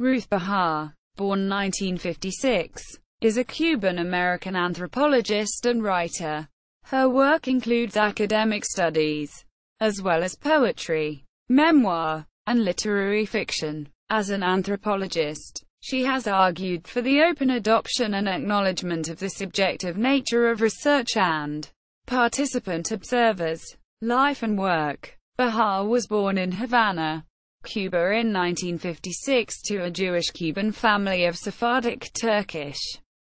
Ruth Behar, born 1956, is a Cuban-American anthropologist and writer. Her work includes academic studies, as well as poetry, memoir, and literary fiction. As an anthropologist, she has argued for the open adoption and acknowledgement of the subjective nature of research and participant observers' life and work. Behar was born in Havana, Cuba in 1956 to a Jewish Cuban family of Sephardic, Turkish,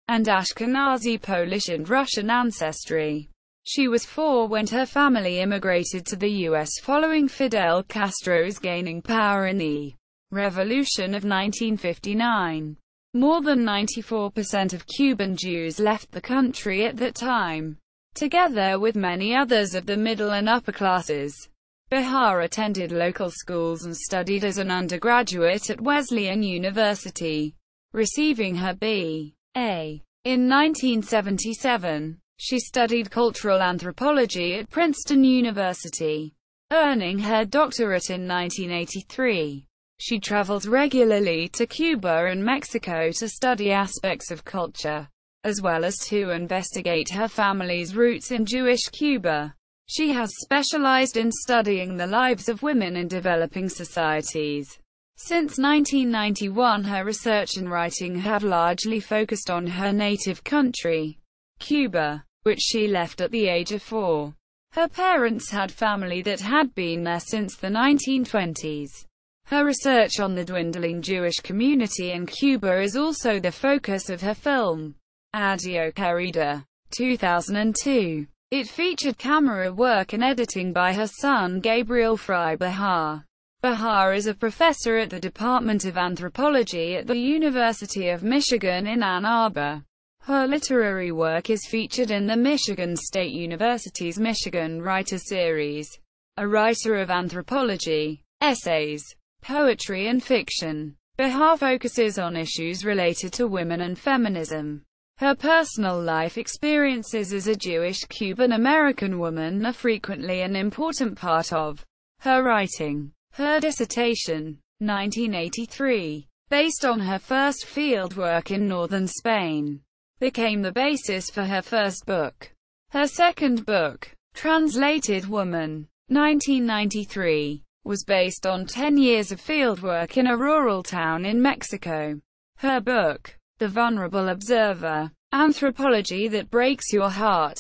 and Ashkenazi Polish and Russian ancestry. She was 4 when her family immigrated to the U.S. following Fidel Castro's gaining power in the Revolution of 1959. More than 94% of Cuban Jews left the country at that time, together with many others of the middle and upper classes. Behar attended local schools and studied as an undergraduate at Wesleyan University, receiving her B.A. In 1977, she studied cultural anthropology at Princeton University, earning her doctorate in 1983. She travels regularly to Cuba and Mexico to study aspects of culture, as well as to investigate her family's roots in Jewish Cuba. She has specialized in studying the lives of women in developing societies. Since 1991, her research and writing have largely focused on her native country, Cuba, which she left at the age of 4. Her parents had family that had been there since the 1920s. Her research on the dwindling Jewish community in Cuba is also the focus of her film, Adiós Querida, 2002. It featured camera work and editing by her son Gabriel Fry Behar. Behar is a professor at the Department of Anthropology at the University of Michigan in Ann Arbor. Her literary work is featured in the Michigan State University's Michigan Writer Series. A writer of anthropology, essays, poetry and fiction, Behar focuses on issues related to women and feminism. Her personal life experiences as a Jewish Cuban-American woman are frequently an important part of her writing. Her dissertation, 1983, based on her first field work in northern Spain, became the basis for her first book. Her second book, Translated Woman, 1993, was based on 10 years of fieldwork in a rural town in Mexico. Her book, The Vulnerable Observer, Anthropology That Breaks Your Heart,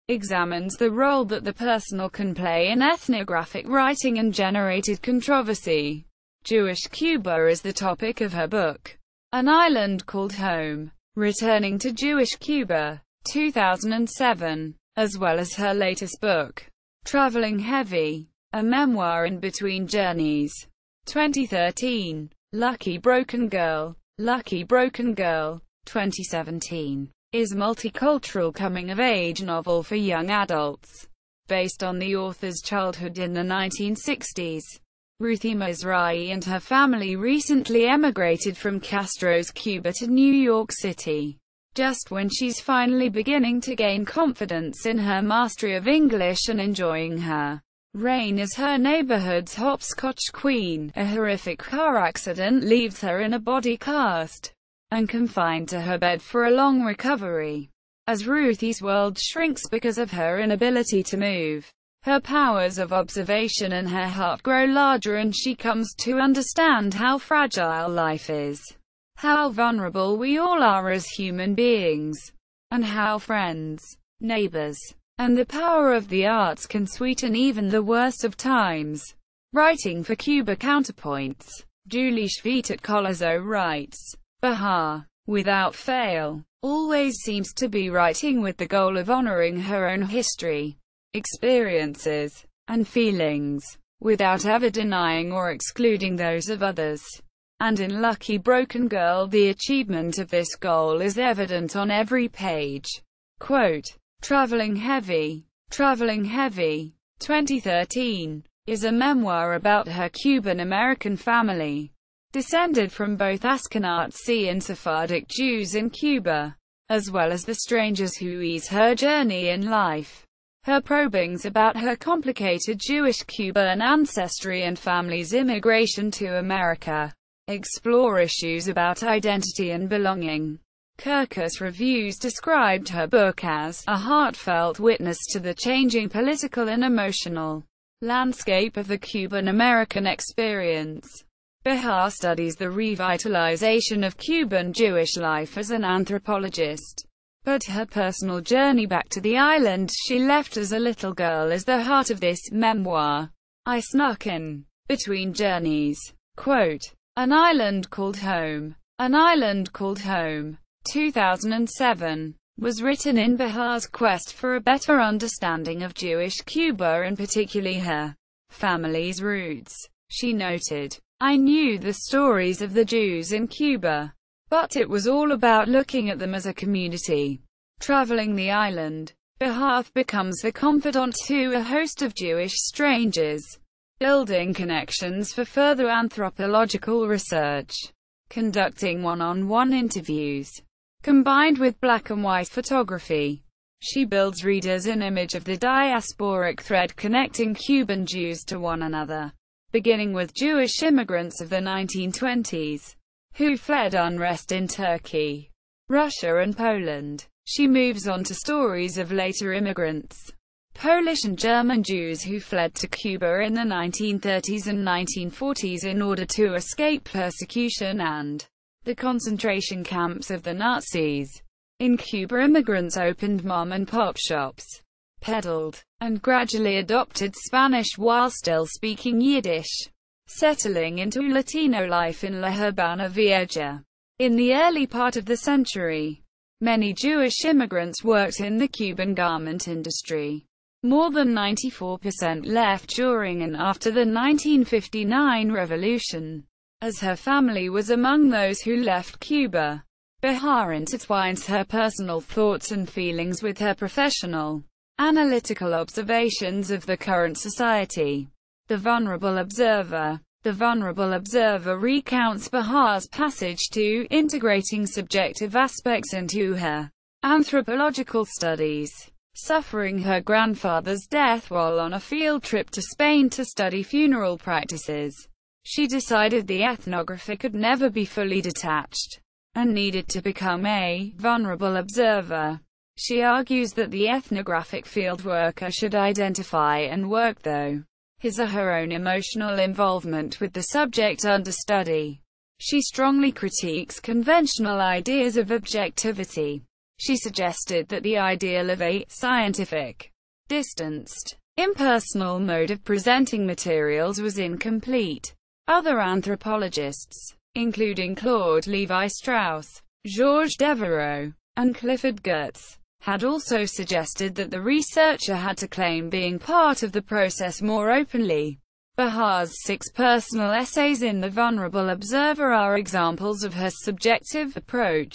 examines the role that the personal can play in ethnographic writing and generated controversy. Jewish Cuba is the topic of her book. An Island Called Home, Returning to Jewish Cuba, 2007, as well as her latest book, Traveling Heavy, a memoir in between journeys, 2013. Lucky Broken Girl, 2017, is a multicultural coming-of-age novel for young adults, based on the author's childhood in the 1960s. Ruth Mizrahi and her family recently emigrated from Castro's Cuba to New York City, just when she's finally beginning to gain confidence in her mastery of English and enjoying her reign as her neighborhood's hopscotch queen. A horrific car accident leaves her in a body cast and confined to her bed for a long recovery. As Ruthie's world shrinks because of her inability to move, her powers of observation and her heart grow larger, and she comes to understand how fragile life is, how vulnerable we all are as human beings, and how friends, neighbors, and the power of the arts can sweeten even the worst of times. Writing for Cuba Counterpoints, Julie Schviet-Colazo writes, Behar, without fail, always seems to be writing with the goal of honoring her own history, experiences, and feelings, without ever denying or excluding those of others. And in Lucky Broken Girl, the achievement of this goal is evident on every page. Quote, Traveling Heavy, 2013, is a memoir about her Cuban-American family, descended from both Ashkenazi and Sephardic Jews in Cuba, as well as the strangers who ease her journey in life. Her probings about her complicated Jewish Cuban ancestry and family's immigration to America explore issues about identity and belonging. Kirkus Reviews described her book as a heartfelt witness to the changing political and emotional landscape of the Cuban-American experience. Behar studies the revitalization of Cuban Jewish life as an anthropologist, but her personal journey back to the island she left as a little girl is the heart of this memoir. I snuck in between journeys. Quote, An Island Called Home. An Island Called Home, 2007, was written in Behar's quest for a better understanding of Jewish Cuba and particularly her family's roots. She noted, I knew the stories of the Jews in Cuba, but it was all about looking at them as a community. Traveling the island, Behar becomes the confidant to a host of Jewish strangers, building connections for further anthropological research, conducting one-on-one interviews. Combined with black and white photography, she builds readers an image of the diasporic thread connecting Cuban Jews to one another, beginning with Jewish immigrants of the 1920s, who fled unrest in Turkey, Russia and Poland. She moves on to stories of later immigrants, Polish and German Jews who fled to Cuba in the 1930s and 1940s in order to escape persecution and the concentration camps of the Nazis. In Cuba, immigrants opened mom-and-pop shops, peddled, and gradually adopted Spanish while still speaking Yiddish, settling into Latino life in La Habana Vieja. In the early part of the century, many Jewish immigrants worked in the Cuban garment industry. More than 94% left during and after the 1959 revolution. As her family was among those who left Cuba, Behar intertwines her personal thoughts and feelings with her professional, analytical observations of the current society. The Vulnerable Observer. The Vulnerable Observer recounts Behar's passage to integrating subjective aspects into her anthropological studies. Suffering her grandfather's death while on a field trip to Spain to study funeral practices, she decided the ethnographer could never be fully detached, and needed to become a vulnerable observer. She argues that the ethnographic field worker should identify and work through his or her own emotional involvement with the subject under study. She strongly critiques conventional ideas of objectivity. She suggested that the ideal of a scientific, distanced, impersonal mode of presenting materials was incomplete. Other anthropologists, including Claude Lévi-Strauss, Georges Devereux, and Clifford Geertz, had also suggested that the researcher had to claim being part of the process more openly. Behar's 6 personal essays in The Vulnerable Observer are examples of her subjective approach.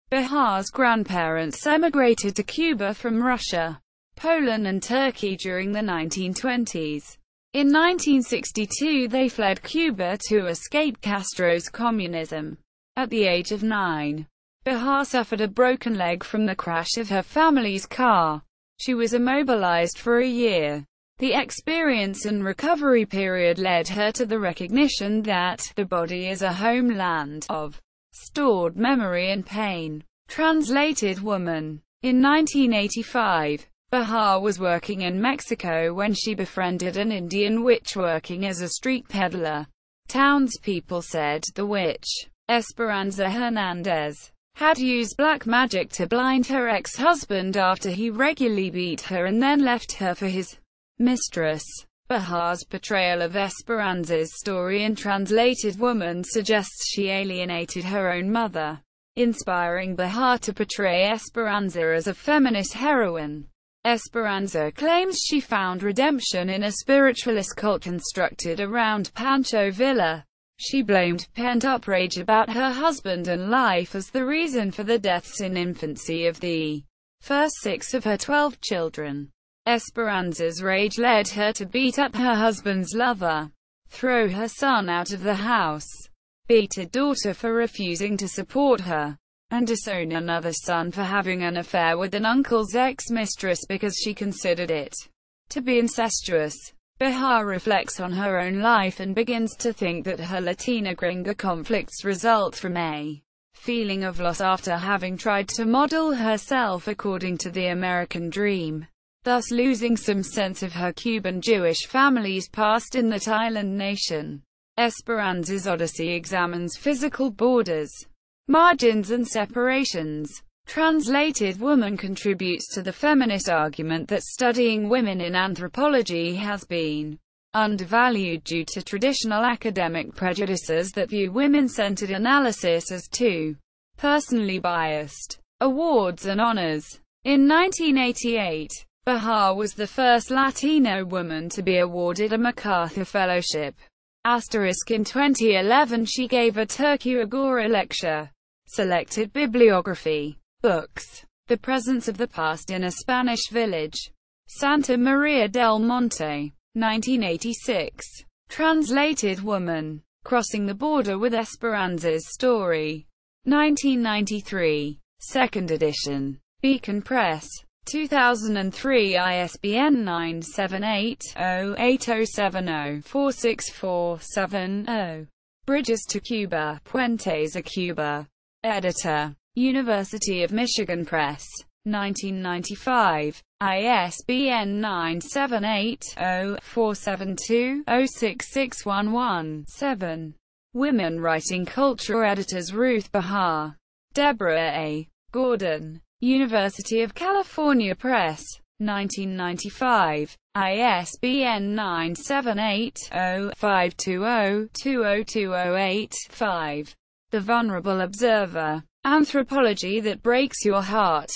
Behar's grandparents emigrated to Cuba from Russia, Poland and Turkey during the 1920s. In 1962 they fled Cuba to escape Castro's communism. At the age of 9, Behar suffered a broken leg from the crash of her family's car. She was immobilized for a year. The experience and recovery period led her to the recognition that the body is a homeland of stored memory and pain. Translated Woman. In 1985, Behar was working in Mexico when she befriended an Indian witch working as a street peddler. Townspeople said the witch, Esperanza Hernandez, had used black magic to blind her ex-husband after he regularly beat her and then left her for his mistress. Behar's portrayal of Esperanza's story in Translated Woman suggests she alienated her own mother, inspiring Behar to portray Esperanza as a feminist heroine. Esperanza claims she found redemption in a spiritualist cult constructed around Pancho Villa. She blamed pent-up rage about her husband and life as the reason for the deaths in infancy of the first 6 of her 12 children. Esperanza's rage led her to beat up her husband's lover, throw her son out of the house, beat a daughter for refusing to support her, and disown another son for having an affair with an uncle's ex-mistress because she considered it to be incestuous. Behar reflects on her own life and begins to think that her Latina gringa conflicts result from a feeling of loss after having tried to model herself according to the American dream, thus losing some sense of her Cuban-Jewish family's past in that island nation. Esperanza's Odyssey examines physical borders, margins and separations. Translated Woman contributes to the feminist argument that studying women in anthropology has been undervalued due to traditional academic prejudices that view women-centered analysis as too personally biased. Awards and honors. In 1988, Behar was the first Latino woman to be awarded a MacArthur Fellowship. In 2011 she gave a Turkey Agora lecture. Selected bibliography. Books. The Presence of the Past in a Spanish Village. Santa Maria del Monte. 1986. Translated Woman. Crossing the Border with Esperanza's Story. 1993. Second edition. Beacon Press. 2003. ISBN 978-08070-46470. Bridges to Cuba, Puentes a Cuba. Editor. University of Michigan Press. 1995. ISBN 978-0-472-06611-7. Women Writing Culture. Editors Ruth Behar. Deborah A. Gordon. University of California Press. 1995. ISBN 978-0-520-20208-5. The Vulnerable Observer. Anthropology That Breaks Your Heart.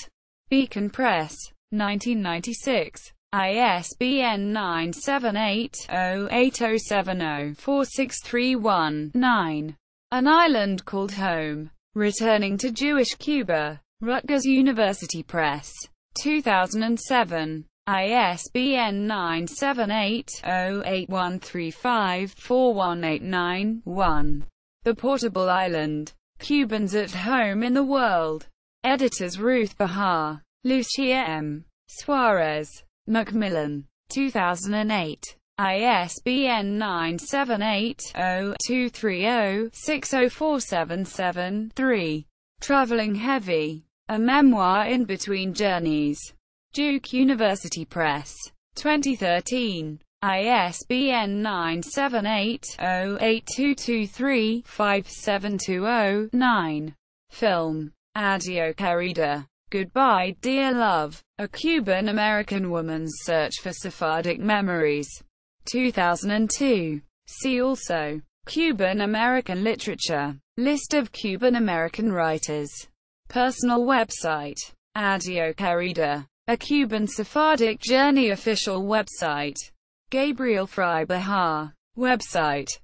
Beacon Press. 1996. ISBN 978-0-8070-4631-9. An Island Called Home. Returning to Jewish Cuba. Rutgers University Press. 2007. ISBN 978-0-8135-4189-1. The Portable Island. Cubans at Home in the World. Editors Ruth Behar. Lucia M. Suarez. Macmillan. 2008. ISBN 978-0-230-60477-3. Traveling Heavy. A Memoir in Between Journeys. Duke University Press. 2013. ISBN 978-0-8223-5720-9. Film. Adio Querida. Goodbye, Dear Love. A Cuban-American Woman's Search for Sephardic Memories. 2002. See also. Cuban-American Literature. List of Cuban-American writers. Personal website. Adio Querida. A Cuban Sephardic Journey official website. Gabriel Fry Behar. Website.